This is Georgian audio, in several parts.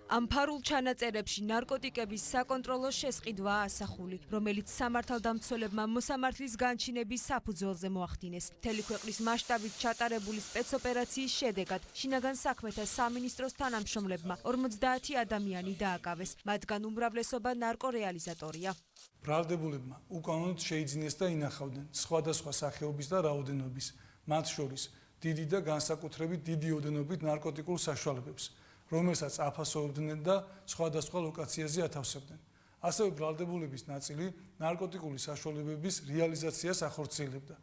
ამ ფარულ ჩანაწერებში ნარკოტიკების საკონტროლო შესყიდვაა ასახული, რომელიც სამართალდამცველებმა მოსამართლის განჩინების საფუძველზე მოახდინეს. მთელი ქვეყნის მასშტაბით ჩატარებული სპეცოპერაციის შედეგად შინაგან საქმეთა სამინისტროს თანამშრომლებმა 50 ადამიანი დააკავეს, მათგან უმრავლესობა ნარკორეალიზატორია. ბრალდებულებმა უკანონოდ შეიძინეს და ინახავდნენ სხვადასხვა სახეობის და რაოდენობის, მათ შორის დიდი და განსაკუთრებით დიდი ოდენობით ნარკოტიკულ საშუალებებს, რომელსაც აფასოვებდნენ და სხვადასხვა ლოკაციაზე ათავსებდნენ. ასევე ბრალდებულების ნაწილი ნარკოტიკული საშუალებების რეალიზაციას ახორციელებდა.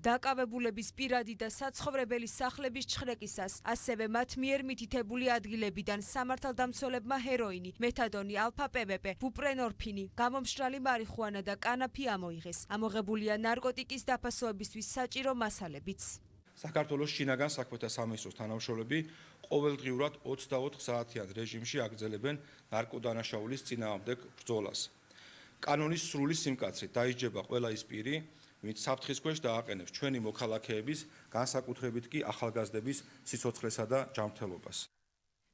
დაკავებულების პირადი და საცხოვრებელი სახლების ჩხრეკისას, ასევე მათ მიერ მითითებული ადგილებიდან სამართალდამცველებმა ჰეროინი, მეთადონი, ალფა-პვპ, ბუპრენორფინი, გამომშრალი მარიხუანა და კანაფი ამოიღეს. ამოღებულია ნარკოტიკის დაფასოებისთვის საჭირო მასალებიც. საქართველოს შინაგან საქმეთა სამინისტროს თანამშრომლები ყოველდღიურად 24 საათიან რეჟიმში აგრძელებენ ნარკოდანაშაულის წინააღმდეგ ბრძოლას. კანონის სრული სიმკაცრით დაიჯება ყველა ის პირი, ვინც საფრთხის ქვეშ დააყენებს ჩვენი მოქალაქეების, განსაკუთრებით კი ახალგაზრდების სიცოცხლესა და ჯანმრთელობას.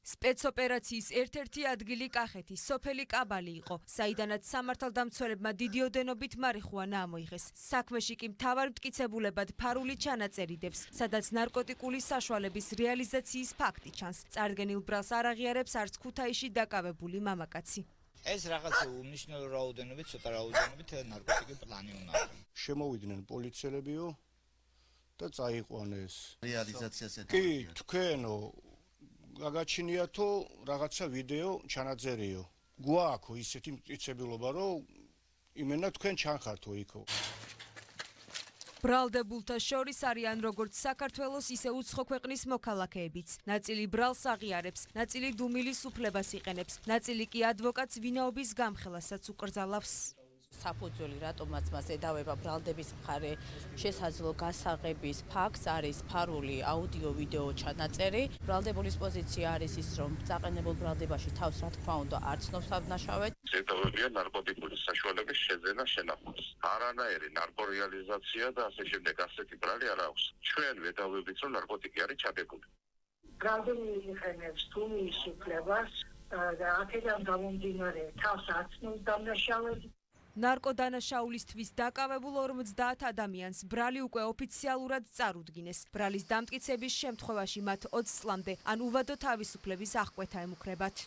სპეცოპერაციის ერთ-ერთი ადგილი კახეთი, სოფელი კაბალი იყო, საიდანაც სამართალდამცველებმა დიდი ოდენობით მარიხუანა ამოიღეს. საქმეში კი მთავარ მტკიცებულებად ფარული ჩანაწერი დევს, სადაც ნარკოტიკული საშუალების რეალიზაციის ფაქტი ჩანს. წარდგენილ ბრალს არ აღიარებს არც ქუთაისში დაკავებული მამაკაცი. ეს რაღაცა უმნიშვნელო რაოდენობით, ცოტა რაოდენობით ნარკოტიკი პლანი უნდა. შემოვიდნენ პოლიციელებიო და წაიყვანეს. რეალიზაციას კი, თქვენო გაგაჩინიათო რაღაცა ვიდეო ჩანაძერიო. გვაქვს ისეთი მტკიცებულობა, რომ იმენა თქვენ ჩანხართო იქო. ბრალდებულთა შორის არიან როგორც საქართველოს, ისე უცხო ქვეყნის მოქალაქეებიც. ნაწილი ბრალს აღიარებს, ნაწილი დუმილის უფლებას იყენებს, ნაწილი კი ადვოკატს ვინაობის გამხელასაც უკრძალავს. საფუძველი რატომაც მას ედავება ბრალდების მხარე შესაძლო გასაღების ფაქტს არის ფარული აუდიო-ვიდეო ჩანაწერი. ბრალდებულის პოზიცია არის ის, რომ წაყენებულ ბრალდებაში თავს რა თქმა უნდა არ ცნობს ადნაშავედ. ზედავებია ნარკოტიკული საშუალების შეძენა შენახავს. არანაირი ნარკორეალიზაცია და ასე შემდეგ ასეთი ბრალი არ აქვს. ჩვენ ვედავებით, რომ ნარკოტიკი არის ჩადებული. ბრალდებული იყენებს დუმის უფლებას და აქედან გამომდინარე თავს არ ცნობს დამნაშავედ. ნარკოდანაშაულისთვის დაკავებულ 50 ადამიანს ბრალი უკვე ოფიციალურად წარუდგინეს. ბრალის დამტკიცების შემთხვევაში მათ 20 წლამდე ან უვადო თავისუფლების აღკვეთა ემუქრებათ.